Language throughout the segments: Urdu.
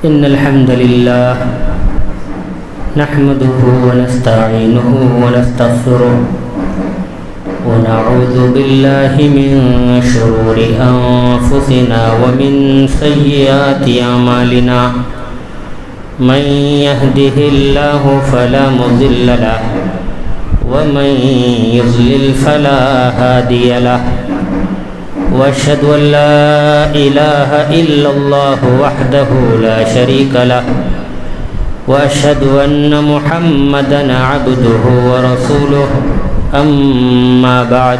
إن الحمد لله نحمده ونستعينه ونستغفره ونعوذ بالله من شرور أنفسنا ومن سيئات أعمالنا من يهده الله فلا مضل له ومن يضلل فلا هادي له وأشهد أن لا إله إلا الله وحده لا شريك له وأشهد أن محمدًا عبده ورسوله أما بعد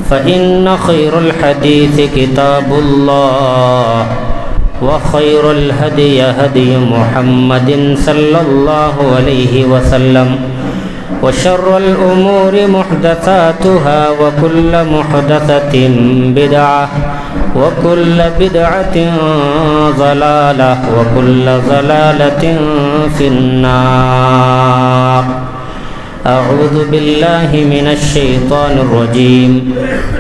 فإن خير الحديث كتاب الله وخير الهدي هدي محمد صلى الله عليه وسلم وشر الأمور محدثاتها وكل محدثة بدعة وكل بدعة ضلالة وكل ضلالة في النار. أعوذ بالله من الشيطان الرجيم.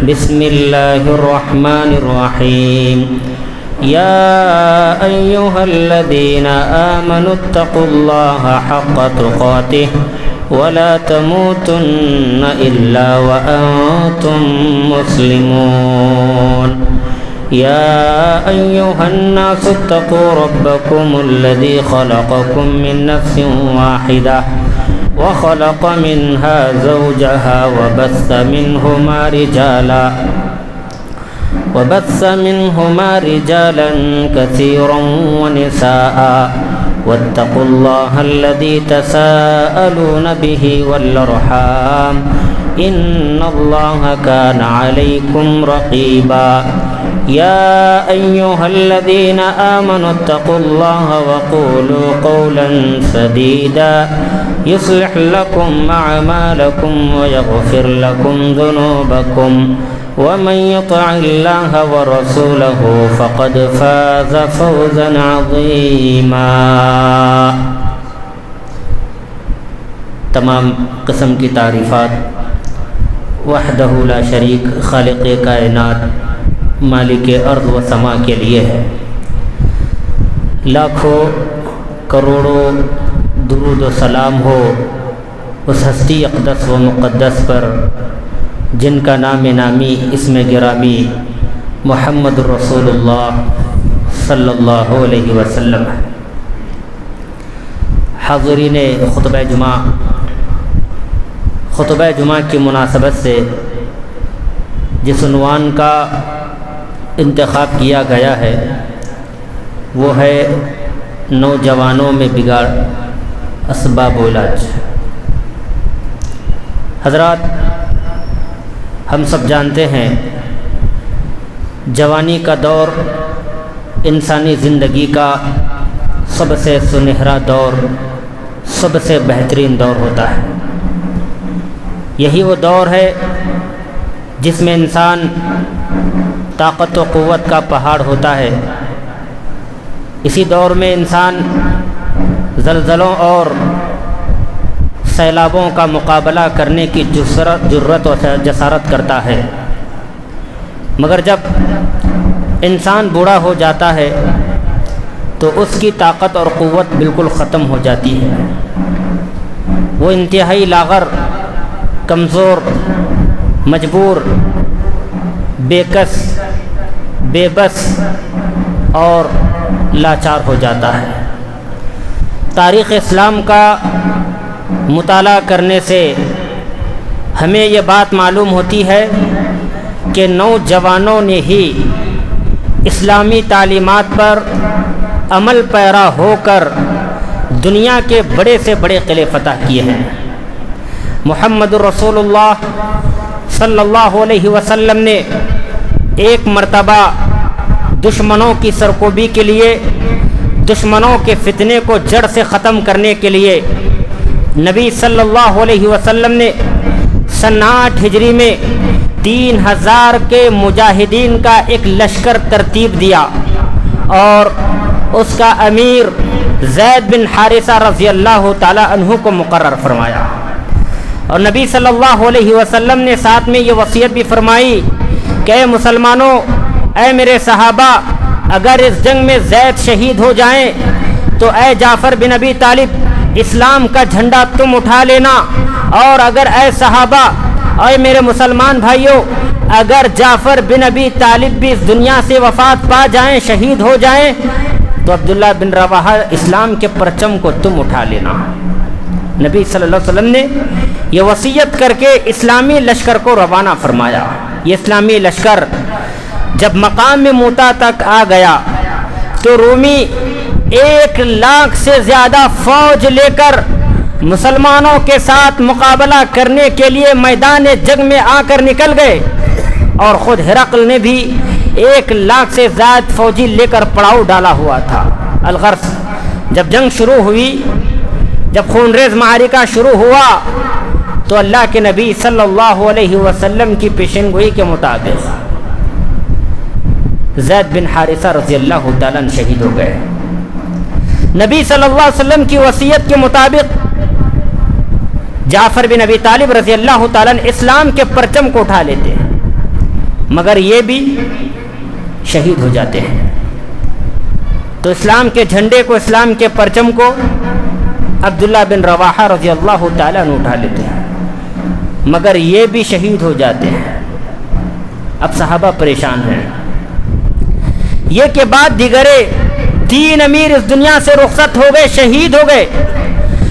بسم الله الرحمن الرحيم. يا أيها الذين آمنوا اتقوا الله حق تقاته ولا تموتن إلا وأنتم مسلمون. يا أيها الناس اتقوا ربكم الذي خلقكم من نفس واحدة وخلق منها زوجها وبث منهما رجالا كثيرا ونساء واتقوا الله الذي تساءلون به والأرحام إن الله كان عليكم رقيبا. يا أيها الذين آمنوا اتقوا الله وقولوا قولا سديدا يصلح لكم أعمالكم ويغفر لكم ذنوبكم ومن يطع الله ورسوله فقد فاز فوزا عظيما. تمام قسم کی تعریفات وحدہ لا شریک خالق کائنات مالک ارض و سما کے لیے ہے. لاکھوں کروڑوں درود و سلام ہو اس ہستی اقدس و مقدس پر جن کا نام نامی اسم گرامی محمد رسول اللہ صلی اللہ علیہ وسلم ہے. حاضرین خطبہ جمعہ کی مناسبت سے جس عنوان کا انتخاب کیا گیا ہے وہ ہے نوجوانوں میں بگاڑ اسباب و علاج. حضرات، ہم سب جانتے ہیں جوانی کا دور انسانی زندگی کا سب سے سنہرا دور، سب سے بہترین دور ہوتا ہے. یہی وہ دور ہے جس میں انسان طاقت و قوت کا پہاڑ ہوتا ہے. اسی دور میں انسان زلزلوں اور سیلابوں کا مقابلہ کرنے کی جرأت و جسارت کرتا ہے. مگر جب انسان بوڑھا ہو جاتا ہے تو اس کی طاقت اور قوت بالکل ختم ہو جاتی ہے. وہ انتہائی لاغر، کمزور، مجبور، بےکس، بے بس اور لاچار ہو جاتا ہے. تاریخ اسلام کا مطالعہ کرنے سے ہمیں یہ بات معلوم ہوتی ہے کہ نوجوانوں نے ہی اسلامی تعلیمات پر عمل پیرا ہو کر دنیا کے بڑے سے بڑے قلعے فتح کیے ہیں. محمد رسول اللہ صلی اللہ علیہ وسلم نے ایک مرتبہ دشمنوں کی سرکوبی کے لیے، دشمنوں کے فتنے کو جڑ سے ختم کرنے کے لیے نبی صلی اللہ علیہ وسلم نے سن 8 ہجری میں 3000 کے مجاہدین کا ایک لشکر ترتیب دیا اور اس کا امیر زید بن حارثہ رضی اللہ تعالی عنہ کو مقرر فرمایا. اور نبی صلی اللہ علیہ وسلم نے ساتھ میں یہ وصیت بھی فرمائی کہ اے مسلمانوں، اے میرے صحابہ، اگر اس جنگ میں زید شہید ہو جائیں تو اے جعفر بن ابی طالب اسلام کا جھنڈا تم اٹھا لینا، اور اگر اے صحابہ، اے میرے مسلمان بھائیوں، اگر جعفر بن ابی طالب بھی اس دنیا سے وفات پا جائیں، شہید ہو جائیں، تو عبداللہ بن رواحہ اسلام کے پرچم کو تم اٹھا لینا۔ نبی صلی اللہ علیہ وسلم نے یہ وصیت کر کے اسلامی لشکر کو روانہ فرمایا۔ یہ اسلامی لشکر جب مقام موتا تک آ گیا تو رومی 1,00,000 سے زیادہ فوج لے کر مسلمانوں کے ساتھ مقابلہ کرنے کے لیے میدان جنگ میں آ کر نکل گئے، اور خود ہرقل نے بھی 1,00,000 سے زائد فوجی لے کر پڑاؤ ڈالا ہوا تھا۔ الغرض جب جنگ شروع ہوئی، جب خونریز معرکہ شروع ہوا، تو اللہ کے نبی صلی اللہ علیہ وسلم کی پیشن گوئی کے مطابق زید بن حارثہ رضی اللہ تعالیٰ عنہ شہید ہو گئے۔ نبی صلی اللہ علیہ وسلم کی وصیت کے مطابق جعفر بن ابی طالب رضی اللہ تعالیٰ عنہ اسلام کے پرچم کو اٹھا لیتے ہیں، مگر یہ بھی شہید ہو جاتے ہیں۔ تو اسلام کے جھنڈے کو، اسلام کے پرچم کو عبداللہ بن رواحہ رضی اللہ تعالیٰ عنہ اٹھا لیتے ہیں، مگر یہ بھی شہید ہو جاتے ہیں۔ اب صحابہ پریشان ہیں۔ یہ کے بعد دیگرے 3 امیر اس دنیا سے رخصت ہو گئے، شہید ہو گئے۔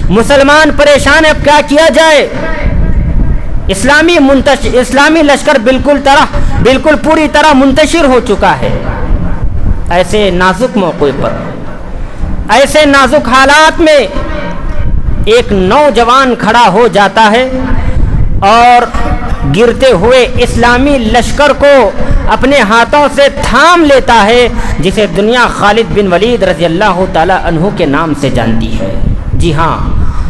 مسلمان پریشان، اب کیا کیا جائے؟ اسلامی لشکر بالکل پوری طرح منتشر ہو چکا ہے۔ ایسے نازک موقع پر، ایسے نازک حالات میں ایک نوجوان کھڑا ہو جاتا ہے اور گرتے ہوئے اسلامی لشکر کو اپنے ہاتھوں سے تھام لیتا ہے، جسے دنیا خالد بن ولید رضی اللہ تعالی عنہ کے نام سے جانتی ہے۔ جی ہاں،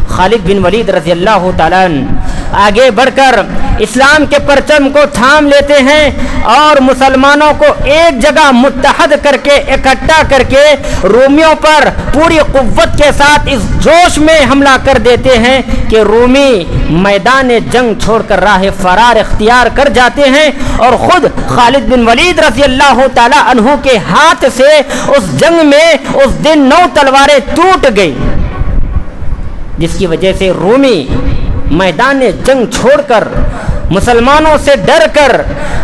خالد بن ولید رضی اللہ تعالیٰ عنہ آگے بڑھ کر اسلام کے پرچم کو تھام لیتے ہیں اور مسلمانوں کو ایک جگہ متحد کر کے، اکٹھا کر کے رومیوں پر پوری قوت کے ساتھ اس جوش میں حملہ کر دیتے ہیں کہ رومی میدان جنگ چھوڑ کر راہ فرار اختیار کر جاتے ہیں، اور خود خالد بن ولید رضی اللہ تعالی عنہ کے ہاتھ سے اس جنگ میں اس دن 9 تلواریں ٹوٹ گئی، جس کی وجہ سے رومی میدان جنگ چھوڑ کر، مسلمانوں سے ڈر کر،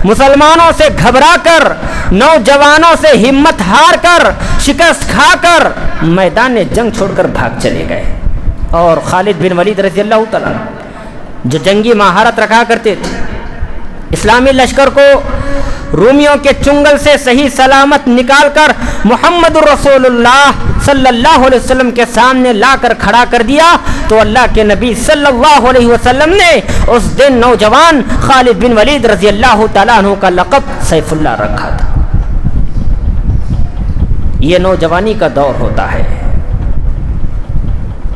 مسلمانوں سے گھبرا کر، نوجوانوں سے ہمت ہار کر، شکست کھا کر میدان جنگ چھوڑ کر بھاگ چلے گئے۔ اور خالد بن ولید رضی اللہ تعالیٰ جو جنگی مہارت رکھا کرتے تھے، اسلامی لشکر کو رومیوں کے چنگل سے صحیح سلامت نکال کر محمد رسول اللہ صلی اللہ علیہ وسلم کے سامنے لا کر کھڑا کر دیا، تو اللہ کے نبی صلی اللہ علیہ وسلم نے اس دن نوجوان خالد بن ولید رضی اللہ تعالیٰ عنہ کا لقب سیف اللہ رکھا تھا۔ یہ نوجوانی کا دور ہوتا ہے۔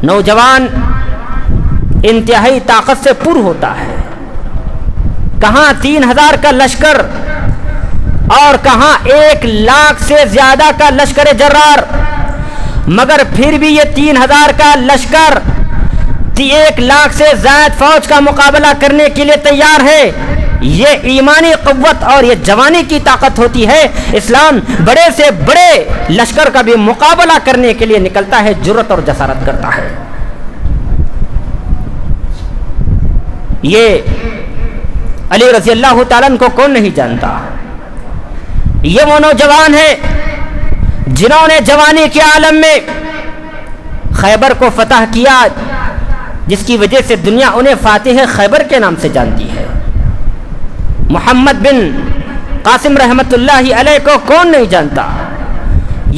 نوجوان انتہائی طاقت سے پر ہوتا ہے۔ کہاں 3000 کا لشکر اور کہاں 1,00,000 سے زیادہ کا لشکر جرار، مگر پھر بھی یہ 3000 کا لشکر 1,00,000 سے زائد فوج کا مقابلہ کرنے کے لیے تیار ہے۔ یہ ایمانی قوت اور یہ جوانی کی طاقت ہوتی ہے۔ اسلام بڑے سے بڑے لشکر کا بھی مقابلہ کرنے کے لیے نکلتا ہے، جرأت اور جسارت کرتا ہے۔ یہ علی رضی اللہ تعالیٰ عنہ کو کون نہیں جانتا؟ یہ وہ نوجوان ہیں جنہوں نے جوانی کے عالم میں خیبر کو فتح کیا، جس کی وجہ سے دنیا انہیں فاتح خیبر کے نام سے جانتی ہے۔ محمد بن قاسم رحمت اللہ علیہ کو کون نہیں جانتا؟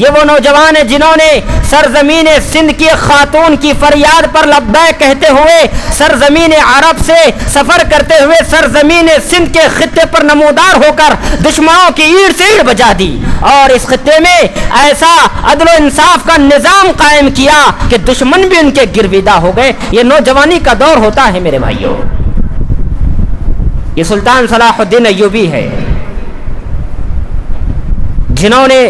یہ وہ نوجوان ہیں جنہوں نے سرزمین سندھ کی خاتون کی فریاد پر لبیک کہتے ہوئے سرزمین عرب سے سفر کرتے ہوئے سرزمین سندھ کے خطے پر نمودار ہو کر دشمنوں کی اینٹ سے اینٹ بجا دی، اور اس خطے میں ایسا عدل و انصاف کا نظام قائم کیا کہ دشمن بھی ان کے گرویدہ ہو گئے۔ یہ نوجوانی کا دور ہوتا ہے میرے بھائیوں۔ یہ سلطان صلاح الدین ایوبی ہے، جنہوں نے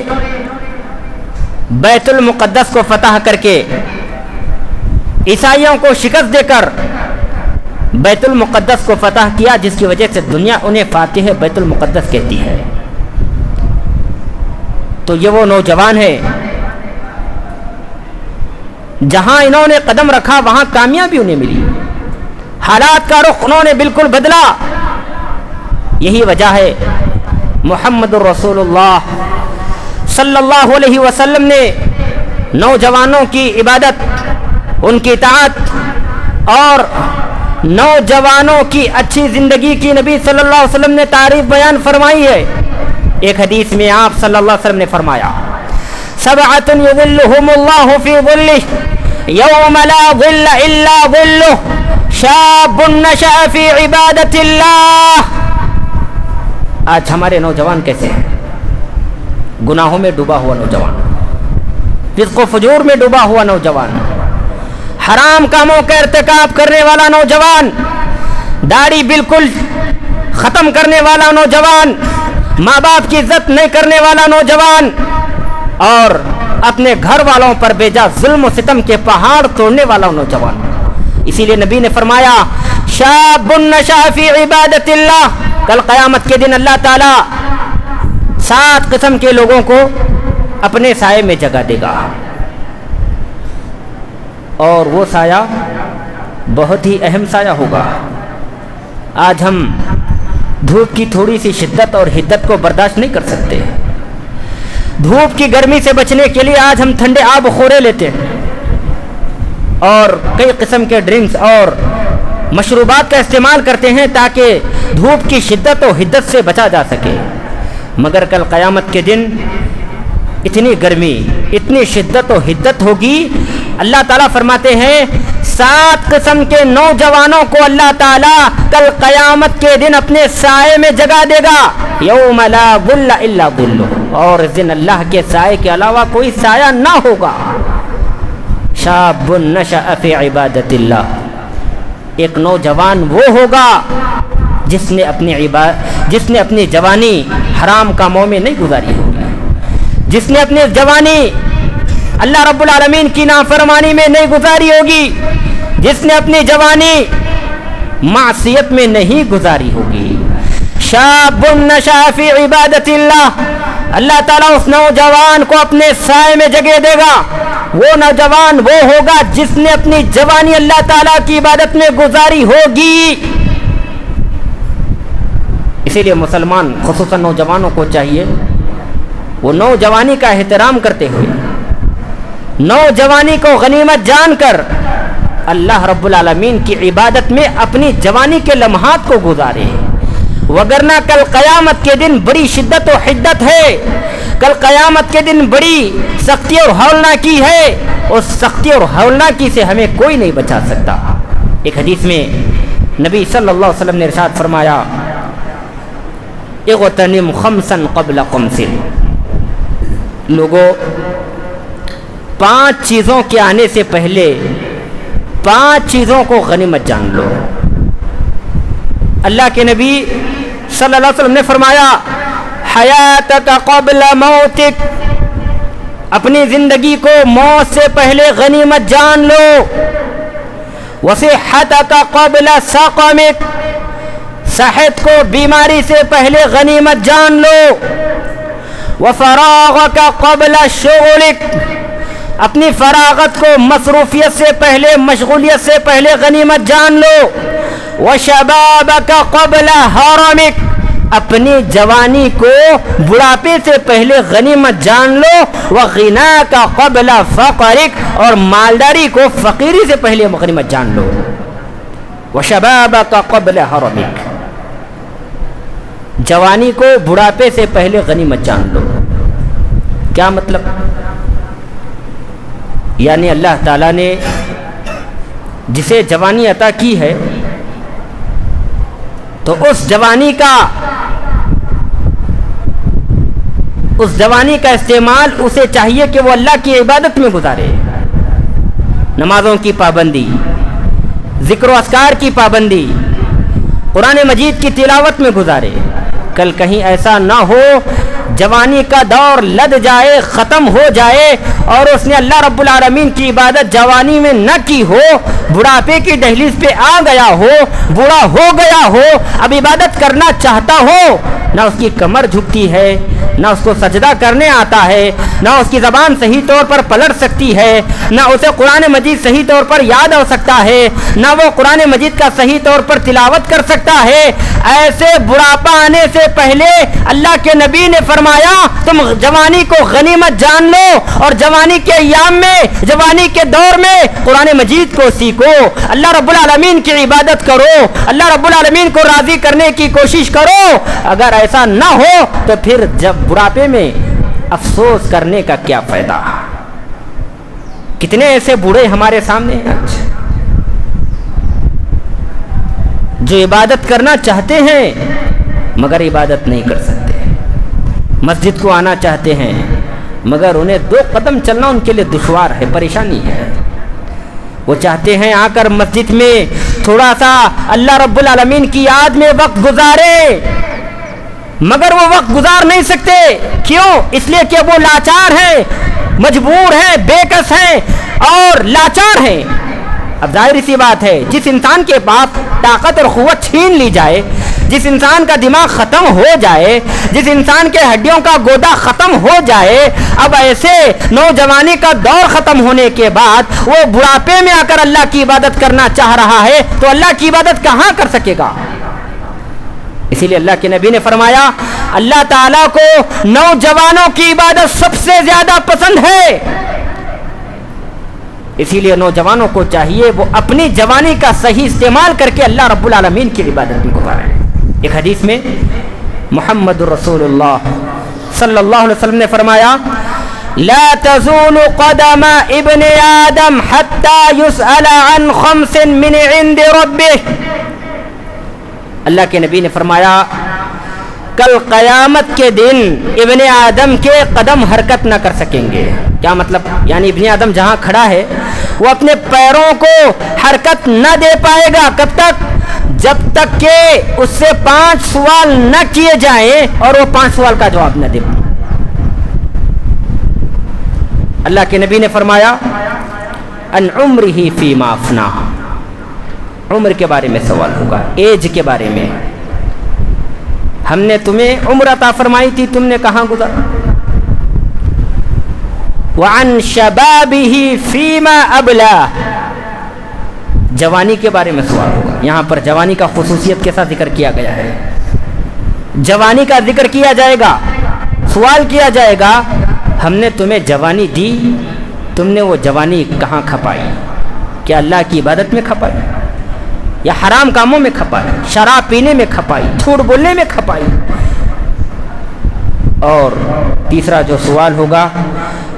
بیت المقدس کو فتح کر کے عیسائیوں کو شکست دے کر بیت المقدس کو فتح کیا، جس کی وجہ سے دنیا انہیں فاتح بیت المقدس کہتی ہے۔ تو یہ وہ نوجوان ہے جہاں انہوں نے قدم رکھا وہاں کامیابی انہیں ملی، حالات کا رخ انہوں نے بالکل بدلا۔ یہی وجہ ہے محمد الرسول اللہ صلی اللہ علیہ وسلم نے نوجوانوں کی عبادت، ان کی اطاعت اور نوجوانوں کی اچھی زندگی کی نبی صلی اللہ علیہ وسلم نے تعریف بیان فرمائی ہے۔ ایک حدیث میں آپ صلی اللہ علیہ وسلم نے فرمایا سبعۃ یظلھم اللہ فی ظلہ یوم لا ظل الا ظلہ شاب نشأ فی عبادت اللہ۔ آج ہمارے نوجوان کیسے ہیں؟ گناہوں میں ڈوبا ہوا نوجوان، فسق و فجور میں ڈوبا ہوا نوجوان، حرام کاموں کا ارتکاب کرنے والا نوجوان، داڑھی بالکل ختم کرنے والا نوجوان، ماں باپ کی عزت نہیں کرنے والا نوجوان، اور اپنے گھر والوں پر بے جا ظلم و ستم کے پہاڑ توڑنے والا نوجوان۔ اسی لیے نبی نے فرمایا شاب نشأ فی عبادت اللہ، کل قیامت کے دن اللہ تعالی 7 قسم کے لوگوں کو اپنے سائے میں جگہ دے گا، اور وہ سایہ بہت ہی اہم سایہ ہوگا۔ آج ہم دھوپ کی تھوڑی سی شدت اور حدت کو برداشت نہیں کر سکتے، دھوپ کی گرمی سے بچنے کے لیے آج ہم ٹھنڈے آب خورے لیتے ہیں اور کئی قسم کے ڈرنکس اور مشروبات کا استعمال کرتے ہیں تاکہ دھوپ کی شدت و حدت سے بچا جا سکے، مگر کل قیامت کے دن اتنی گرمی، اتنی شدت و حدت ہوگی، اللہ تعالیٰ فرماتے ہیں 7 قسم کے نوجوانوں کو اللہ تعالیٰ کل قیامت کے دن اپنے سائے میں جگہ دے گا، یوم لا ظل الا ظلہ، اور اس دن اللہ کے سائے کے علاوہ کوئی سایہ نہ ہوگا۔ شاب نشأ فی عبادت اللہ، ایک نوجوان وہ ہوگا جس نے اپنی جوانی حرام کاموں میں نہیں گزاری ہوگی، جس نے اپنی جوانی اللہ رب العالمین کی نافرمانی میں نہیں گزاری ہوگی، جس نے اپنی جوانی معصیت میں نہیں گزاری ہوگی۔ شاب نشأ فی عبادت اللہ، اللہ تعالیٰ اس نوجوان کو اپنے سائے میں جگہ دے گا۔ وہ نوجوان وہ ہوگا جس نے اپنی جوانی اللہ تعالیٰ کی عبادت میں گزاری ہوگی۔ اسی لیے مسلمان خصوصاً نوجوانوں کو چاہیے وہ نوجوانی کا احترام کرتے ہوئے، نوجوانی کو غنیمت جان کر اللہ رب العالمین کی عبادت میں اپنی جوانی کے لمحات کو گزارے، وگرنہ کل قیامت کے دن بڑی شدت و حدت ہے، کل قیامت کے دن بڑی سختی اور ہولناکی ہے، اس سختی اور ہولناکی سے ہمیں کوئی نہیں بچا سکتا۔ ایک حدیث میں نبی صلی اللہ علیہ وسلم نے ارشاد فرمایا اغتنم خمسا قبل خمس، لوگوں 5 چیزوں کے آنے سے پہلے 5 چیزوں کو غنیمت جان لو۔ اللہ کے نبی صلی اللہ علیہ وسلم نے فرمایا حیاتک قبل موتک، اپنی زندگی کو موت سے پہلے غنیمت جان لو۔ وصحتک قبل سقمک، صحت کو بیماری سے پہلے غنیمت جان لو۔ وفراغک قبل شغلک، اپنی فراغت کو مصروفیت سے پہلے، مشغولیت سے پہلے غنیمت جان لو۔ وشبابک قبل حرمک، اپنی جوانی کو بڑھاپے سے پہلے غنیمت جان لو۔ وغناک قبل فقرک، اور مالداری کو فقیری سے پہلے غنیمت جان لو۔ وشبابک قبل حرمک، جوانی کو بڑھاپے سے پہلے غنیمت جان لو۔ کیا مطلب؟ یعنی اللہ تعالیٰ نے جسے جوانی عطا کی ہے تو اس جوانی کا استعمال اسے چاہیے کہ وہ اللہ کی عبادت میں گزارے، نمازوں کی پابندی، ذکر و اذکار کی پابندی، قرآن مجید کی تلاوت میں گزارے۔ کل کہیں ایسا نہ ہو جوانی کا دور لد جائے، ختم ہو جائے اور اس نے اللہ رب العالمین کی عبادت جوانی میں نہ کی ہو، بڑھاپے کی دہلیز پہ آ گیا ہو، بوڑھا ہو گیا ہو، اب عبادت کرنا چاہتا ہو، نہ اس کی کمر جھکتی ہے، نہ اس کو سجدہ کرنے آتا ہے، نہ اس کی زبان صحیح طور پر پلٹ سکتی ہے، نہ اسے قرآن مجید صحیح طور پر یاد ہو سکتا ہے، نہ وہ قرآن مجید کا صحیح طور پر تلاوت کر سکتا ہے، ایسے بڑھاپا آنے سے پہلے اللہ کے نبی نے فرمایا تم جوانی کو غنیمت جان لو اور جوانی کے ایام میں، جوانی کے دور میں قرآن مجید کو سیکھو، اللہ رب العالمین کی عبادت کرو، اللہ رب العالمین کو راضی کرنے کی کوشش کرو۔ اگر ایسا نہ ہو تو پھر جب بڑھاپے میں افسوس کرنے کا کیا فائدہ؟ کتنے ایسے بوڑھے ہمارے سامنے ہیں جو عبادت کرنا چاہتے ہیں مگر عبادت نہیں کر سکتے، مسجد کو آنا چاہتے ہیں مگر انہیں 2 قدم چلنا ان کے لیے دشوار ہے، پریشانی ہے۔ وہ چاہتے ہیں آ کر مسجد میں تھوڑا سا اللہ رب العالمین کی یاد میں وقت گزارے، مگر وہ وقت گزار نہیں سکتے۔ کیوں؟ اس لیے کہ وہ لاچار ہیں، مجبور ہیں، بے کس ہیں اور لاچار ہیں۔ اب ظاہر سی بات ہے، جس انسان کے پاس طاقت اور قوت چھین لی جائے، جس انسان کا دماغ ختم ہو جائے، جس انسان کے ہڈیوں کا گودا ختم ہو جائے، اب ایسے نوجوانی کا دور ختم ہونے کے بعد وہ بڑھاپے میں آ کر اللہ کی عبادت کرنا چاہ رہا ہے تو اللہ کی عبادت کہاں کر سکے گا؟ اسی لیے اللہ کے نبی نے فرمایا اللہ تعالیٰ کو نوجوانوں کی عبادت سب سے زیادہ پسند ہے، اسی لیے نوجوانوں کو چاہیے وہ اپنی جوانی کا صحیح استعمال کر کے اللہ رب العالمین کی عبادت میں گزاریں۔ ایک حدیث میں محمد رسول اللہ صلی اللہ علیہ وسلم نے فرمایا لا تزول قدم ابن آدم حتى يسأل عن 5 من عند ربه۔ اللہ کے نبی نے فرمایا کل قیامت کے دن ابن آدم کے قدم حرکت نہ کر سکیں گے۔ کیا مطلب؟ یعنی ابن آدم جہاں کھڑا ہے وہ اپنے پیروں کو حرکت نہ دے پائے گا۔ کب تک؟ جب تک کہ اس سے 5 سوال نہ کیے جائیں اور وہ 5 سوال کا جواب نہ دے۔ اللہ کے نبی نے فرمایا ان عمرہ فیما افنا، عمر کے بارے میں سوال ہوگا، ایج کے بارے میں۔ ہم نے تمہیں عمر عطا فرمائی تھی، تم نے کہاں گزارا؟ وعن شبابہ فیما ابلا، جوانی کے بارے میں سوال ہوگا۔ یہاں پر جوانی کا خصوصیت کے ساتھ ذکر کیا گیا ہے، جوانی کا ذکر کیا جائے گا، سوال کیا جائے گا ہم نے تمہیں جوانی دی، تم نے وہ جوانی کہاں کھپائی؟ کیا اللہ کی عبادت میں کھپائی یا حرام کاموں میں کھپائی، شراب پینے میں کھپائی، جھوٹ بولنے میں کھپائی؟ اور تیسرا جو سوال ہوگا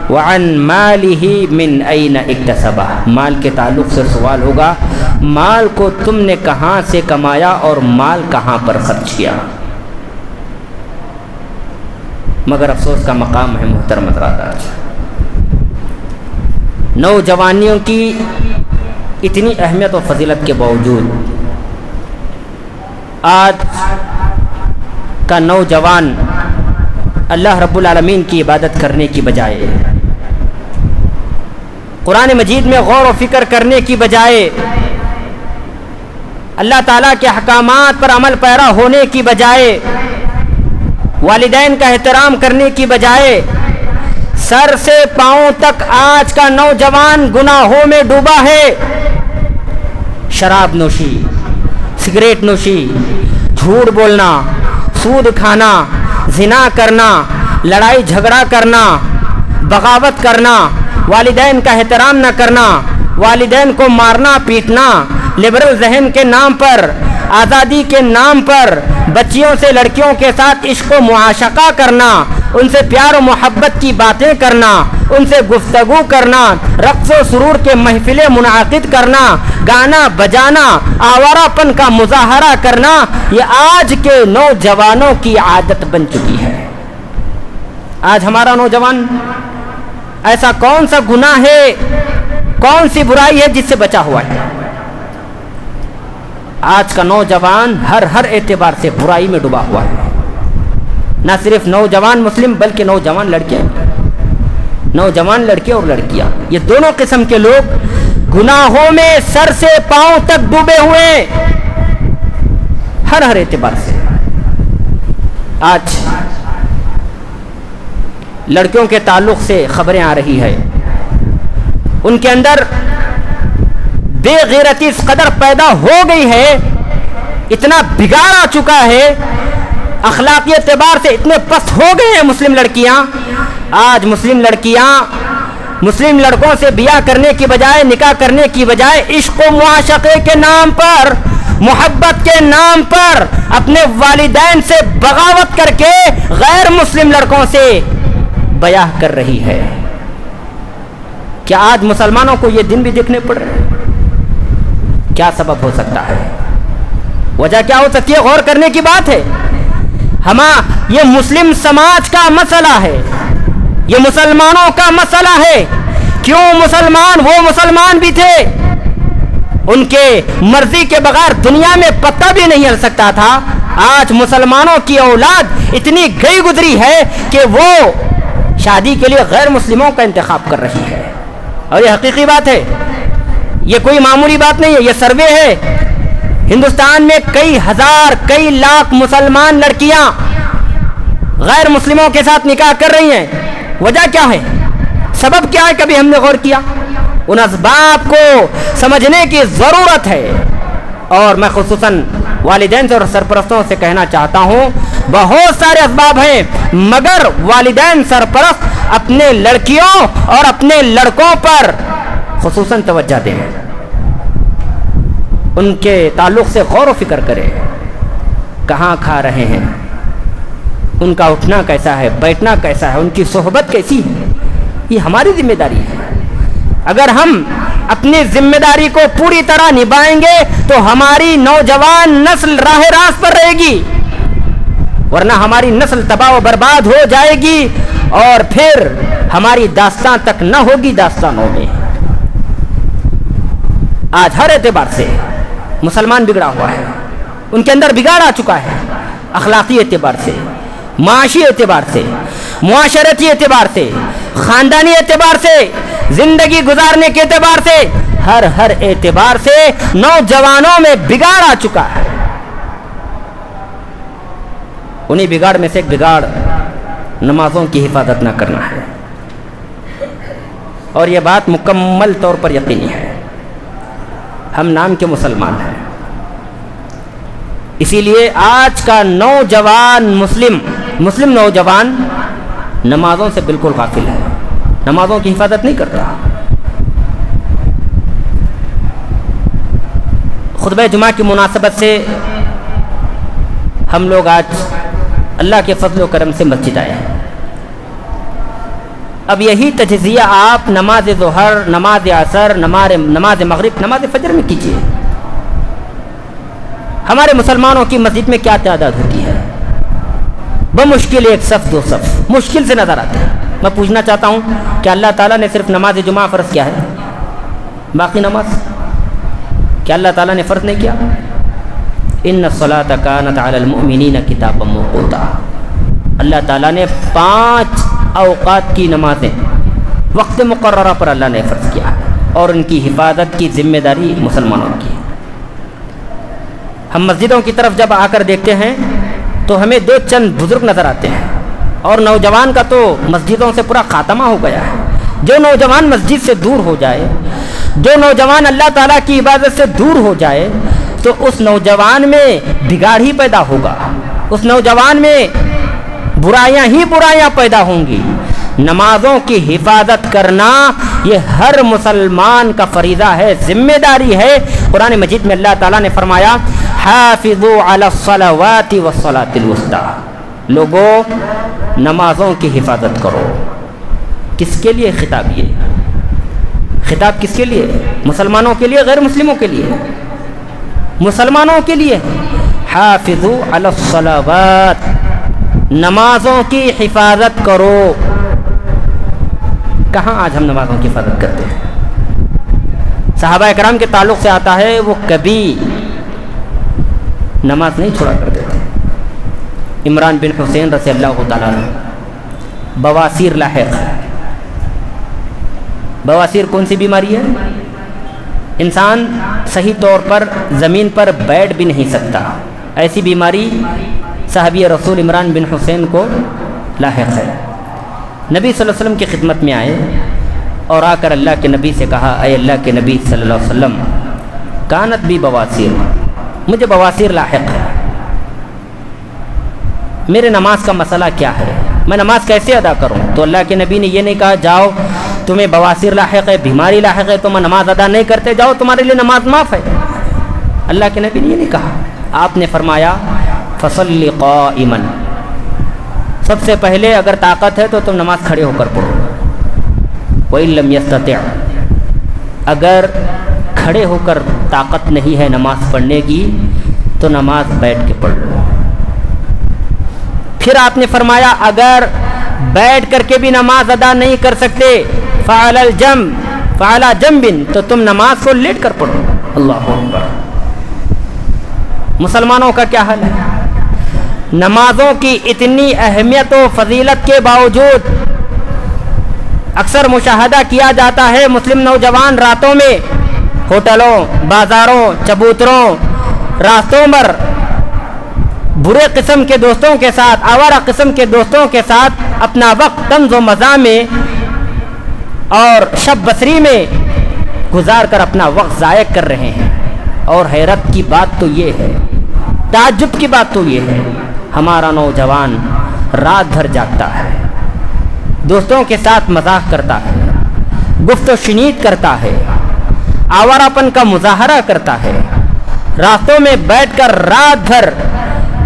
وعن مالہ من این اکتسبہ، مال کے تعلق سے سوال ہوگا، مال کو تم نے کہاں سے کمایا اور مال کہاں پر خرچ کیا؟ مگر افسوس کا مقام ہے محترم حضرات، نوجوانیوں کی اتنی اہمیت و فضیلت کے باوجود آج کا نوجوان اللہ رب العالمین کی عبادت کرنے کی بجائے، قرآن مجید میں غور و فکر کرنے کی بجائے، اللہ تعالیٰ کے احکامات پر عمل پیرا ہونے کی بجائے، والدین کا احترام کرنے کی بجائے، سر سے پاؤں تک آج کا نوجوان گناہوں میں ڈوبا ہے۔ شراب نوشی، سگریٹ نوشی، جھوٹ بولنا، سود کھانا، زنا کرنا، لڑائی جھگڑا کرنا، بغاوت کرنا، والدین کا احترام نہ کرنا، والدین کو مارنا پیٹنا، لبرل ذہن کے نام پر، آزادی کے نام پر بچیوں سے لڑکیوں کے ساتھ عشق و معاشقہ کرنا، ان سے پیار و محبت کی باتیں کرنا، ان سے گفتگو کرنا، رقص و سرور کے محفلیں منعقد کرنا، گانا بجانا، آوارہ پن کا مظاہرہ کرنا، یہ آج کے نوجوانوں کی عادت بن چکی ہے۔ آج ہمارا نوجوان ایسا کون سا گناہ ہے، کون سی برائی ہے جس سے بچا ہوا ہے؟ آج کا نوجوان ہر اعتبار سے برائی میں ڈوبا ہوا ہے۔ نہ صرف نوجوان مسلم بلکہ نوجوان لڑکیاں، نوجوان لڑکے اور لڑکیاں، یہ دونوں قسم کے لوگ گناہوں میں سر سے پاؤں تک ڈوبے ہوئے ہر اعتبار سے۔ آج لڑکیوں کے تعلق سے خبریں آ رہی ہے، ان کے اندر بے غیرتی اس قدر پیدا ہو گئی ہے، اتنا بگاڑ آ چکا ہے، اخلاقی اعتبار سے اتنے پست ہو گئے ہیں مسلم لڑکیاں. آج مسلم لڑکیاں مسلم لڑکوں سے بیاہ کرنے کی بجائے، نکاح کرنے کی بجائے، عشق و معاشقے کے نام پر، محبت کے نام پر اپنے والدین سے بغاوت کر کے غیر مسلم لڑکوں سے بیاہ کر رہی ہے. کیا آج مسلمانوں کو یہ دن بھی دیکھنے پڑ رہے ہیں؟ کیا سبب ہو سکتا ہے؟ وجہ کیا ہو سکتی ہے؟ غور کرنے کی بات ہے. یہ مسلم سماج کا مسئلہ ہے، یہ مسلمانوں کا مسئلہ ہے. کیوں مسلمان وہ مسلمان بھی تھے، ان کے مرضی کے بغیر دنیا میں پتہ بھی نہیں ہل سکتا تھا. آج مسلمانوں کی اولاد اتنی گئی گزری ہے کہ وہ شادی کے لیے غیر مسلموں کا انتخاب کر رہی ہے. اور یہ حقیقی بات ہے، یہ کوئی معمولی بات نہیں ہے، یہ سروے ہے. ہندوستان میں کئی ہزار کئی لاکھ مسلمان لڑکیاں غیر مسلموں کے ساتھ نکاح کر رہی ہیں. وجہ کیا ہے؟ سبب کیا ہے؟ کبھی ہم نے غور کیا؟ ان اسباب کو سمجھنے کی ضرورت ہے. اور میں خصوصاً والدین سے اور سرپرستوں سے کہنا چاہتا ہوں، بہت سارے اسباب ہیں، مگر والدین سرپرست اپنے لڑکیوں اور اپنے لڑکوں پر خصوصاً توجہ دیں، ان کے تعلق سے غور و فکر کریں. کہاں کھا رہے ہیں، ان کا اٹھنا کیسا ہے، بیٹھنا کیسا ہے، ان کی صحبت کیسی ہے، یہ ہماری ذمہ داری ہے. اگر ہم اپنی ذمہ داری کو پوری طرح نبھائیں گے تو ہماری نوجوان نسل راہ راست پر رہے گی، ورنہ ہماری نسل تباہ و برباد ہو جائے گی اور پھر ہماری داستان تک نہ ہوگی داستانوں میں. آج ہر اعتبار سے مسلمان بگڑا ہوا ہے، ان کے اندر بگاڑ آ چکا ہے، اخلاقی اعتبار سے، معاشی اعتبار سے، معاشرتی اعتبار سے، خاندانی اعتبار سے، زندگی گزارنے کے اعتبار سے، ہر اعتبار سے نوجوانوں میں بگاڑ آ چکا ہے. انہیں بگاڑ میں سے ایک بگاڑ نمازوں کی حفاظت نہ کرنا ہے، اور یہ بات مکمل طور پر یقینی ہے. ہم نام کے مسلمان ہیں، اسی لیے آج کا نوجوان مسلم نوجوان نمازوں سے بالکل غافل ہے، نمازوں کی حفاظت نہیں کر رہا. خطبہ جمعہ کی مناسبت سے ہم لوگ آج اللہ کے فضل و کرم سے مسجد آئے ہیں. اب یہی تجزیہ آپ نماز ظہر، نماز عصر، نماز مغرب، نماز فجر میں کیجیے. ہمارے مسلمانوں کی مسجد میں کیا تعداد ہوتی ہے؟ بمشکل ایک صف دو صف مشکل سے نظر آتے ہیں. میں پوچھنا چاہتا ہوں کہ اللہ تعالیٰ نے صرف نماز جمعہ فرض کیا ہے، باقی نماز کیا اللہ تعالیٰ نے فرض نہیں کیا؟ ان الصلاۃ کانت علی المؤمنین کتابا موقوتا. اللہ تعالیٰ نے 5 اوقات کی نمازیں وقت مقررہ پر اللہ نے فرض کیا، اور ان کی حفاظت کی ذمہ داری مسلمانوں کی. ہم مسجدوں کی طرف جب آ کر دیکھتے ہیں تو ہمیں 2 چند بزرگ نظر آتے ہیں، اور نوجوان کا تو مسجدوں سے پورا خاتمہ ہو گیا ہے. جو نوجوان مسجد سے دور ہو جائے، جو نوجوان اللہ تعالیٰ کی عبادت سے دور ہو جائے، تو اس نوجوان میں بگاڑ ہی پیدا ہوگا، اس نوجوان میں برائیاں ہی برائیاں پیدا ہوں گی. نمازوں کی حفاظت کرنا یہ ہر مسلمان کا فریضہ ہے، ذمہ داری ہے. قرآن مجید میں اللہ تعالیٰ نے فرمایا حافظوا علی الصلوات والصلاۃ الوسطی، لوگوں نمازوں کی حفاظت کرو. کس کے لیے خطاب؟ یہ خطاب کس کے لیے؟ مسلمانوں کے لیے، غیر مسلموں کے لیے؟ مسلمانوں کے لیے. حافظوا علی الصلوات، نمازوں کی حفاظت کرو. کہاں آج ہم نمازوں کی حفاظت کرتے ہیں؟ صحابہ کرام کے تعلق سے آتا ہے وہ کبھی نماز نہیں چھوڑا کرتے تھے. عمران بن حسین رضی اللہ تعالیٰ عنہ بواسیر لاحق. بواسیر کون سی بیماری ہے؟ انسان صحیح طور پر زمین پر بیٹھ بھی نہیں سکتا. ایسی بیماری صحابی رسول عمران بن حسین کو لاحق ہے۔ نبی صلی اللہ علیہ وسلم کی خدمت میں آئے اور آ کر اللہ کے نبی سے کہا، اے اللہ کے نبی صلی اللہ علیہ وسلم، کانت بھی بواسیر، مجھے بواسیر لاحق ہے، میرے نماز کا مسئلہ کیا ہے، میں نماز کیسے ادا کروں؟ تو اللہ کے نبی نے یہ نہیں کہا جاؤ تمہیں بواسیر لاحق ہے، بیماری لاحق ہے، تم نماز ادا نہیں کرتے، جاؤ تمہارے لیے نماز معاف ہے۔ اللہ کے نبی نے یہ نہیں کہا، آپ نے فرمایا فصلی قائما، سب سے پہلے اگر طاقت ہے تو تم نماز کھڑے ہو کر پڑھو، وَإِن لَّمْ يَسْتَطِعْ، اگر کھڑے ہو کر طاقت نہیں ہے نماز پڑھنے کی تو نماز بیٹھ کے پڑھ لو۔ پھر آپ نے فرمایا اگر بیٹھ کر کے بھی نماز ادا نہیں کر سکتے فعلی جنب، تو تم نماز کو لیٹ کر پڑھو۔ اللہ اکبر۔ مسلمانوں کا کیا حال ہے؟ نمازوں کی اتنی اہمیت و فضیلت کے باوجود اکثر مشاہدہ کیا جاتا ہے مسلم نوجوان راتوں میں ہوٹلوں، بازاروں، چبوتروں، راستوں پر برے قسم کے دوستوں کے ساتھ، آوارہ قسم کے دوستوں کے ساتھ اپنا وقت طنز و مزاح میں اور شب بصری میں گزار کر اپنا وقت ضائع کر رہے ہیں۔ اور حیرت کی بات تو یہ ہے، تعجب کی بات تو یہ ہے، ہمارا نوجوان رات بھر جاگتا ہے، دوستوں کے ساتھ مذاق کرتا ہے، گفت و شنید کرتا ہے، آوارہ پن کا مظاہرہ کرتا ہے، راستوں میں بیٹھ کر رات بھر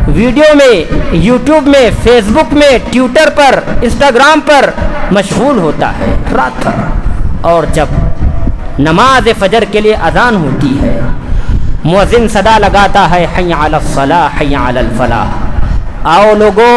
ویڈیو میں، یوٹیوب میں، فیس بک میں، ٹویٹر پر، انسٹاگرام پر مشغول ہوتا ہے رات بھر۔ اور جب نماز فجر کے لیے اذان ہوتی ہے، مؤذن صدا لگاتا ہے حی علی الصلاح حی علی الفلاح، آؤ لوگو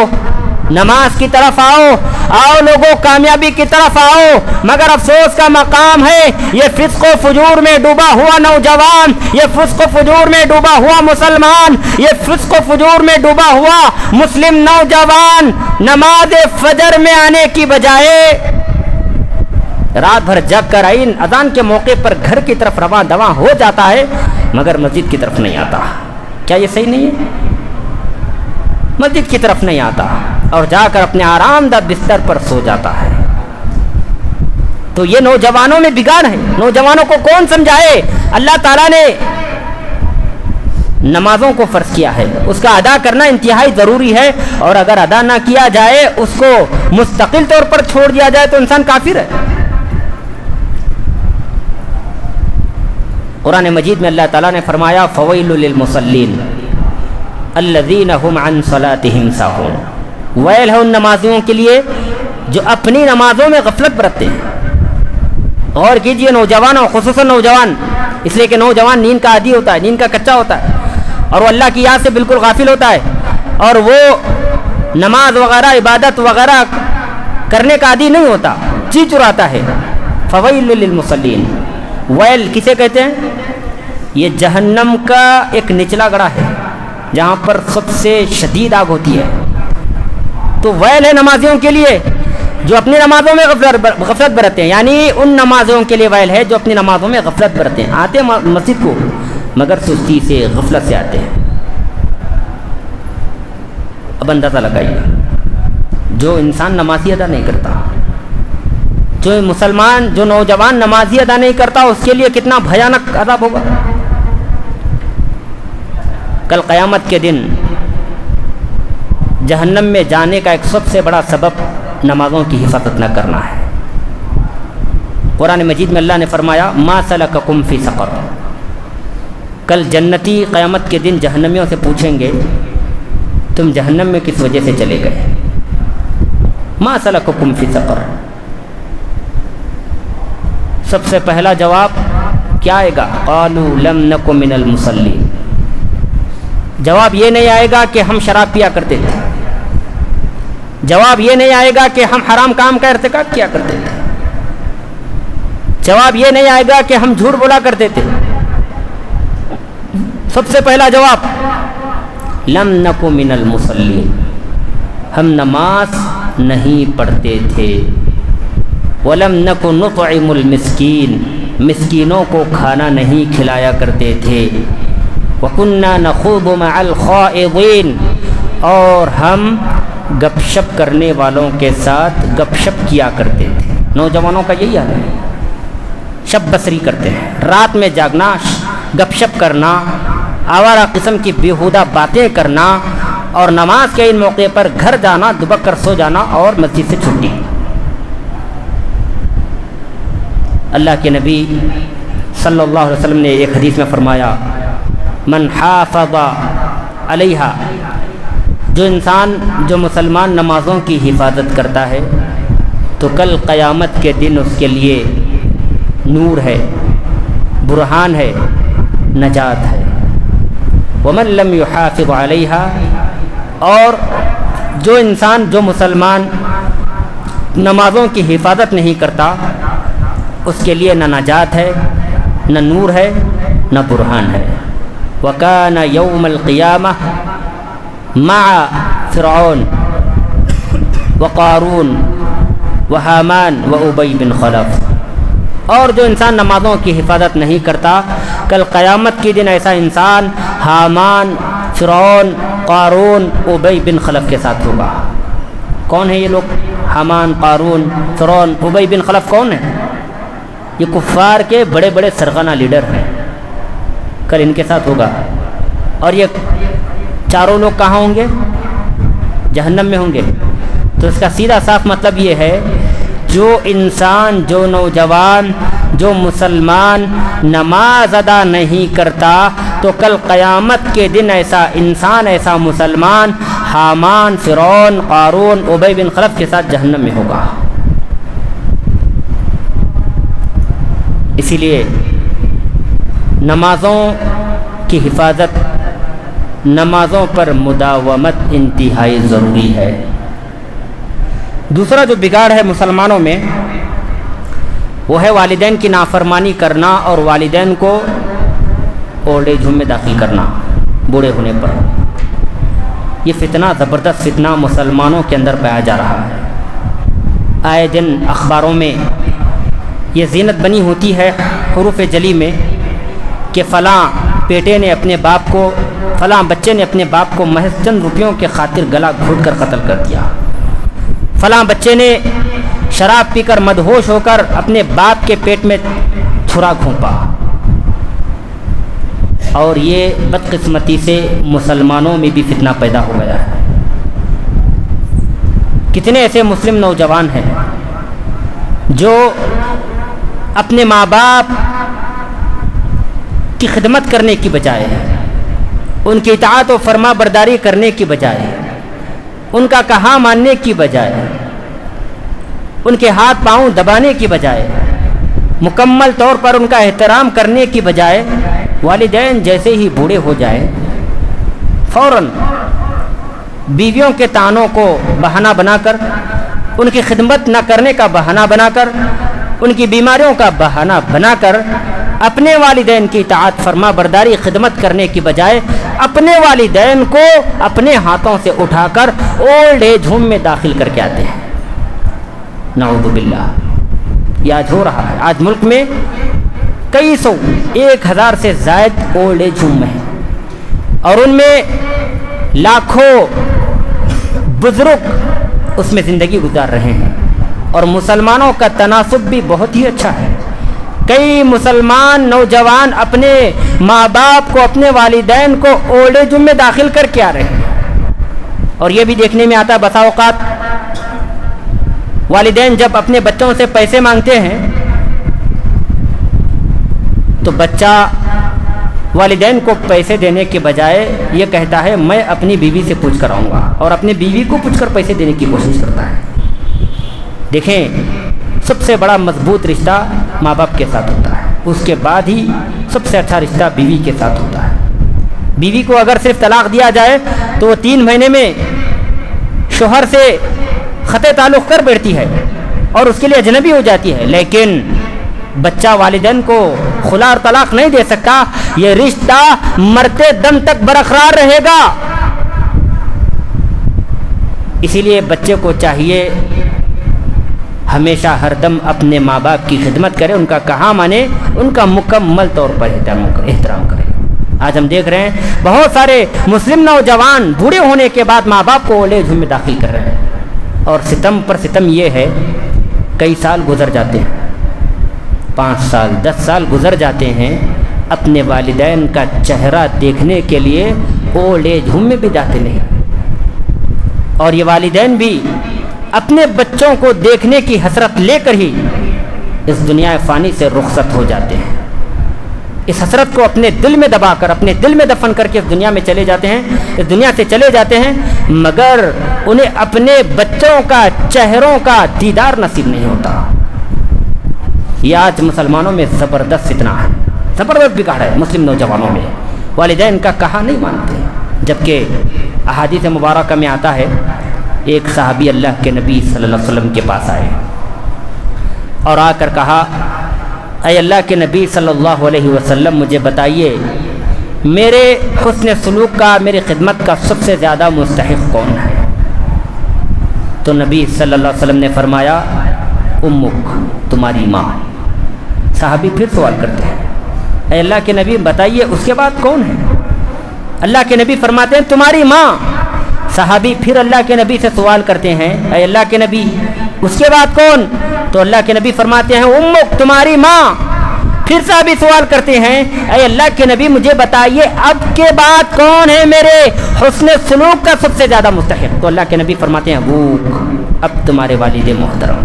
نماز کی طرف آؤ، آؤ لوگوں کامیابی کی طرف آؤ، مگر افسوس کا مقام ہے یہ فسق و فجور میں ڈوبا ہوا نوجوان، یہ فسق و فجور میں ڈوبا ہوا مسلمان، یہ فسق و فجور میں ڈوبا ہوا مسلم نوجوان نماز فجر میں آنے کی بجائے رات بھر جگ کر اذان کے موقع پر گھر کی طرف رواں دواں ہو جاتا ہے مگر مسجد کی طرف نہیں آتا۔ کیا یہ صحیح نہیں ہے؟ مسجد کی طرف نہیں آتا اور جا کر اپنے آرام دہ بستر پر سو جاتا ہے۔ تو یہ نوجوانوں میں بگاڑ ہے، نوجوانوں کو کون سمجھائے؟ اللہ تعالیٰ نے نمازوں کو فرض کیا ہے، اس کا ادا کرنا انتہائی ضروری ہے، اور اگر ادا نہ کیا جائے، اس کو مستقل طور پر چھوڑ دیا جائے تو انسان کافر ہے۔ قرآن مجید میں اللہ تعالیٰ نے فرمایا فویل للمصلین الذین هم عن صلاتهم ساہون، ویل ہے ان نمازیوں کے لیے جو اپنی نمازوں میں غفلت برتتے ہیں۔ غور کیجئے نوجوانوں، خصوصاً نوجوان، اس لیے کہ نوجوان نیند کا عادی ہوتا ہے، نیند کا کچا ہوتا ہے، اور وہ اللہ کی یاد سے بالکل غافل ہوتا ہے، اور وہ نماز وغیرہ عبادت وغیرہ کرنے کا عادی نہیں ہوتا، چی چراتا ہے۔ فویل للمصلین، ویل کسے کہتے ہیں؟ یہ جہنم کا ایک نچلا گڑھا ہے جہاں پر سب سے شدید آگ ہوتی ہے۔ تو ویل ہے نمازیوں کے لیے جو اپنی نمازوں میں غفلت برتتے ہیں، یعنی ان نمازیوں کے لیے ویل ہے جو اپنی نمازوں میں غفلت برتتے ہیں، آتے ہیں مسجد کو مگر سستی سے، غفلت سے آتے ہیں۔ اب اندازہ لگائیے، جو انسان نمازی ادا نہیں کرتا، جو مسلمان، جو نوجوان نمازی ادا نہیں کرتا، اس کے لیے کتنا بھیانک عذاب ہوگا۔ کل قیامت کے دن جہنم میں جانے کا ایک سب سے بڑا سبب نمازوں کی حفاظت نہ کرنا ہے۔ قرآن مجید میں اللہ نے فرمایا ما سلککم فی سقر، کل جنتی قیامت کے دن جہنمیوں سے پوچھیں گے تم جہنم میں کس وجہ سے چلے گئے؟ ما سلککم فی سقر، سب سے پہلا جواب کیا آئے گا؟ قالوا لم نک من المصلین، جواب یہ نہیں آئے گا کہ ہم شراب پیا کرتے تھے، جواب یہ نہیں آئے گا کہ ہم حرام کام کا ارتکاب کیا کرتے تھے، جواب یہ نہیں آئے گا کہ ہم جھوٹ بولا کرتے تھے۔ سب سے پہلا جواب لم نک من المصلین، ہم نماز نہیں پڑھتے تھے۔ ولم نک نطعم المسکین، مسکینوں کو کھانا نہیں کھلایا کرتے تھے۔ وَكُنَّا نَخُوضُ مَعَ الْخَائِضِينَ، اور ہم گپ شپ کرنے والوں کے ساتھ گپ شپ کیا کرتے تھے۔ نوجوانوں کا یہی حال ہے، شب بسری کرتے ہیں، رات میں جاگنا، گپ شپ کرنا، آوارہ قسم کی بیہودہ باتیں کرنا، اور نماز کے ان موقع پر گھر جانا، دبک کر سو جانا اور مسجد سے چھٹی۔ اللہ کے نبی صلی اللہ علیہ وسلم نے ایک حدیث میں فرمایا، من حافظ علیہا، جو مسلمان نمازوں کی حفاظت کرتا ہے تو کل قیامت کے دن اس کے لیے نور ہے، برہان ہے، نجات ہے۔ ومن لم یحافظ علیہا، اور جو مسلمان نمازوں کی حفاظت نہیں کرتا اس کے لیے نہ نجات ہے، نہ نور ہے، نہ برہان ہے۔ وکان یوم القیامہ مع فرعون وقارون وحامان وابی بن خلف، اور جو انسان نمازوں کی حفاظت نہیں کرتا کل قیامت کے دن ایسا انسان حامان، فرعون، قارون، ابی بن خلف کے ساتھ ہوگا۔ کون ہے یہ لوگ؟ حامان، قارون، فرعون، ابی بن خلف کون ہیں؟ یہ کفار کے بڑے بڑے سرغنہ لیڈر ہیں، کل ان کے ساتھ ہوگا۔ اور یہ چاروں لوگ کہاں ہوں گے؟ جہنم میں ہوں گے۔ تو اس کا سیدھا صاف مطلب یہ ہے، جو انسان، جو نوجوان، جو مسلمان نماز ادا نہیں کرتا تو کل قیامت کے دن ایسا انسان، ایسا مسلمان حامان، فرعون، قارون، ابی بن خلف کے ساتھ جہنم میں ہوگا۔ اسی لیے نمازوں کی حفاظت، نمازوں پر مداومت انتہائی ضروری ہے۔ دوسرا جو بگاڑ ہے مسلمانوں میں وہ ہے والدین کی نافرمانی کرنا اور والدین کو اولڈ ایج ہوم میں داخل کرنا بوڑھے ہونے پر۔ یہ فتنہ، زبردست فتنہ مسلمانوں کے اندر پایا جا رہا ہے۔ آئے دن اخباروں میں یہ زینت بنی ہوتی ہے حروف جلی میں کہ فلاں بیٹے نے اپنے باپ کو، فلاں بچے نے اپنے باپ کو محض چند روپیوں کے خاطر گلا گھونٹ کر قتل کر دیا، فلاں بچے نے شراب پی کر مدہوش ہو کر اپنے باپ کے پیٹ میں چھرا گھونپا۔ اور یہ بدقسمتی سے مسلمانوں میں بھی فتنہ پیدا ہو گیا ہے۔ کتنے ایسے مسلم نوجوان ہیں جو اپنے ماں باپ کی خدمت کرنے کی بجائے، ان کی اطاعت و فرما برداری کرنے کی بجائے، ان کا کہا ماننے کی بجائے، ان کے ہاتھ پاؤں دبانے کی بجائے، مکمل طور پر ان کا احترام کرنے کی بجائے، والدین جیسے ہی بوڑھے ہو جائے فوراً بیویوں کے طعنوں کو بہانہ بنا کر، ان کی خدمت نہ کرنے کا بہانہ بنا کر، ان کی بیماریوں کا بہانہ بنا کر اپنے والدین کی اطاعت فرما برداری خدمت کرنے کی بجائے اپنے والدین کو اپنے ہاتھوں سے اٹھا کر اولڈ ایج ہوم میں داخل کر کے آتے ہیں۔ نعوذ باللہ، یہ آج ہو رہا ہے۔ آج ملک میں کئی سو، 1000 سے زائد اولڈ ایج ہوم ہیں، اور ان میں لاکھوں بزرگ اس میں زندگی گزار رہے ہیں، اور مسلمانوں کا تناسب بھی بہت ہی اچھا ہے۔ کئی مسلمان نوجوان اپنے ماں باپ کو، اپنے والدین کو اولڈ ایج ہوم میں داخل کر کے آ رہے ہیں، اور یہ بھی دیکھنے میں آتا ہے بسا اوقات والدین جب اپنے بچوں سے پیسے مانگتے ہیں تو بچہ والدین کو پیسے دینے کے بجائے یہ کہتا ہے میں اپنی بیوی سے پوچھ کر آؤں گا، اور اپنی بیوی کو پوچھ کر پیسے دینے کی کوشش کرتا ہے۔ دیکھیں، سب سے بڑا مضبوط رشتہ ماں باپ کے ساتھ ہوتا ہے، اس کے بعد ہی سب سے اچھا رشتہ بیوی کے ساتھ ہوتا ہے۔ بیوی کو اگر صرف طلاق دیا جائے تو وہ 3 مہینے میں شوہر سے خط تعلق کر بیٹھتی ہے اور اس کے لیے اجنبی ہو جاتی ہے، لیکن بچہ والدین کو خلا اور طلاق نہیں دے سکتا۔ یہ رشتہ مرتے دم تک برقرار رہے گا۔ اسی لیے بچے کو چاہیے ہمیشہ ہر دم اپنے ماں باپ کی خدمت کرے، ان کا کہا مانے، ان کا مکمل طور پر احترام کرے۔ آج ہم دیکھ رہے ہیں بہت سارے مسلم نوجوان بوڑھے ہونے کے بعد ماں باپ کو اولڈ ایج ہوم میں داخل کر رہے ہیں، اور ستم پر ستم یہ ہے کئی سال گزر جاتے ہیں، 5 سال 10 سال گزر جاتے ہیں، اپنے والدین کا چہرہ دیکھنے کے لیے اولڈ ایج ہوم میں بھی جاتے نہیں، اور یہ والدین بھی اپنے بچوں کو دیکھنے کی حسرت لے کر ہی اس دنیا فانی سے رخصت ہو جاتے ہیں۔ اس حسرت کو اپنے دل میں دبا کر، اپنے دل میں دفن کر کے اس دنیا میں چلے جاتے ہیں، اس دنیا سے چلے جاتے ہیں، مگر انہیں اپنے بچوں کا چہروں کا دیدار نصیب نہیں ہوتا۔ یہ آج مسلمانوں میں زبردست فتنہ ہے، زبردست بگاڑ ہے مسلم نوجوانوں میں، والدین کا کہا نہیں مانتے۔ جبکہ احادیث مبارکہ میں آتا ہے ایک صحابی اللہ کے نبی صلی اللہ علیہ وسلم کے پاس آئے اور آ کر کہا، اے اللہ کے نبی صلی اللہ علیہ وسلم، مجھے بتائیے میرے حسن سلوک کا، میری خدمت کا سب سے زیادہ مستحق کون ہے؟ تو نبی صلی اللہ علیہ وسلم نے فرمایا، امک، تمہاری ماں۔ صحابی پھر سوال کرتے ہیں، اے اللہ کے نبی بتائیے اس کے بعد کون ہے؟ اللہ کے نبی فرماتے ہیں تمہاری ماں۔ صحابی پھر اللہ کے نبی سے سوال کرتے ہیں، اے اللہ کے نبی اس کے بعد کون؟ تو اللہ کے نبی فرماتے ہیں امک، تمہاری ماں۔ پھر صحابی سوال کرتے ہیں، اے اللہ کے نبی مجھے بتائیے اب کے بعد کون ہے میرے حسن سلوک کا سب سے زیادہ مستحق؟ تو اللہ کے نبی فرماتے ہیں ابوک، اب تمہارے والد محترم۔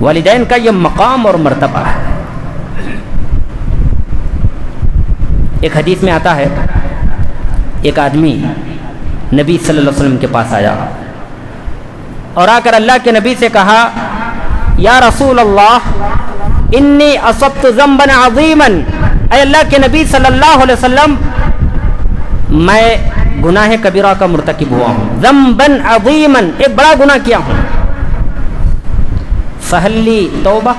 والدین کا یہ مقام اور مرتبہ ہے۔ ایک حدیث میں آتا ہے ایک آدمی نبی صلی اللہ علیہ وسلم کے پاس آیا اور آ کر اللہ کے نبی سے کہا، یا رسول اللہ انی اصبت ذنبا عظیما، اے اللہ کے نبی صلی اللہ علیہ وسلم میں گناہ کبیرہ کا مرتکب ہوا ہوں، ذنبا عظیما، ایک بڑا گناہ کیا ہوں، فہل لی توبہ،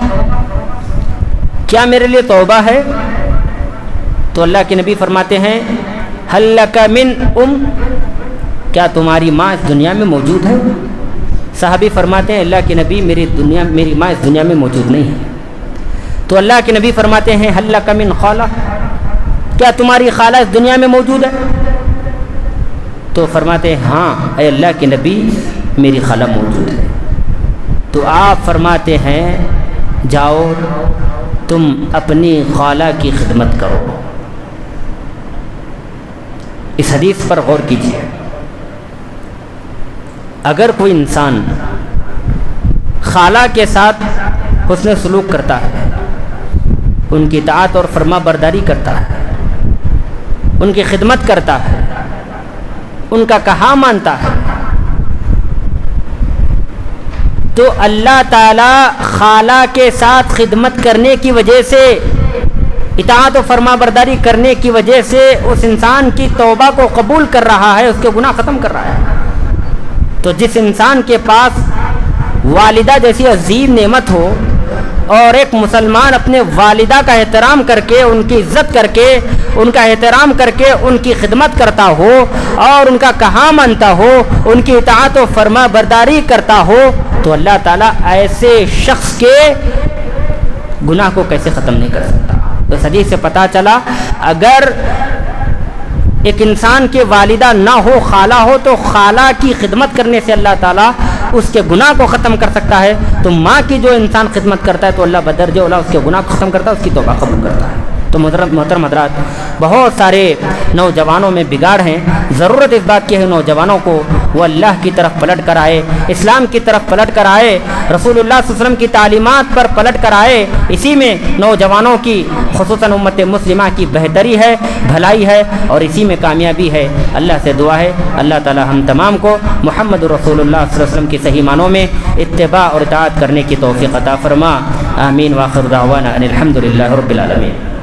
کیا میرے لیے توبہ ہے؟ تو اللہ کے نبی فرماتے ہیں ہل لک من کیا تمہاری ماں اس دنیا میں موجود ہے؟ صحابی فرماتے ہیں اللہ کے نبی میری ماں اس دنیا میں موجود نہیں ہے۔ تو اللہ کے نبی فرماتے ہیں ہل لک من خالہ، کیا تمہاری خالہ اس دنیا میں موجود ہے؟ تو فرماتے ہیں ہاں اے اللہ کے نبی میری خالہ موجود ہے۔ تو آپ فرماتے ہیں جاؤ تم اپنی خالہ کی خدمت کرو۔ اس حدیث پر غور کیجیے، اگر کوئی انسان خالہ کے ساتھ حسن سلوک کرتا ہے، ان کی اطاعت اور فرما برداری کرتا ہے، ان کی خدمت کرتا ہے، ان کا کہا مانتا ہے، تو اللہ تعالی خالہ کے ساتھ خدمت کرنے کی وجہ سے، اطاعت و فرما برداری کرنے کی وجہ سے اس انسان کی توبہ کو قبول کر رہا ہے، اس کے گناہ ختم کر رہا ہے۔ تو جس انسان کے پاس والدہ جیسی عظیم نعمت ہو اور ایک مسلمان اپنے والدہ کا احترام کر کے، ان کی عزت کر کے، ان کا احترام کر کے ان کی خدمت کرتا ہو اور ان کا کہا مانتا ہو، ان کی اطاعت و فرما برداری کرتا ہو، تو اللہ تعالیٰ ایسے شخص کے گناہ کو کیسے ختم نہیں کر سکتا؟ تو اس حدیث سے پتہ چلا اگر ایک انسان کے والدہ نہ ہو، خالہ ہو، تو خالہ کی خدمت کرنے سے اللہ تعالیٰ اس کے گناہ کو ختم کر سکتا ہے۔ تو ماں کی جو انسان خدمت کرتا ہے تو اللہ بدرجہ اولا اس کے گناہ کو ختم کرتا ہے، اس کی توبہ قبول کرتا ہے۔ تو محترم حضرات، بہت سارے نوجوانوں میں بگاڑ ہیں، ضرورت اس بات کی ہے نوجوانوں کو وہ اللہ کی طرف پلٹ کر آئے، اسلام کی طرف پلٹ کر آئے، رسول اللہ صلی اللہ علیہ وسلم کی تعلیمات پر پلٹ کر آئے۔ اسی میں نوجوانوں کی، خصوصاً امت مسلمہ کی بہتری ہے، بھلائی ہے، اور اسی میں کامیابی ہے۔ اللہ سے دعا ہے اللہ تعالی ہم تمام کو محمد رسول اللہ صلی اللہ علیہ وسلم کی صحیح معنوں میں اتباع اور اطاعت کرنے کی توفیق عطا فرما۔ آمین۔ وآخر دعوانا ان الحمد للہ رب العالمین۔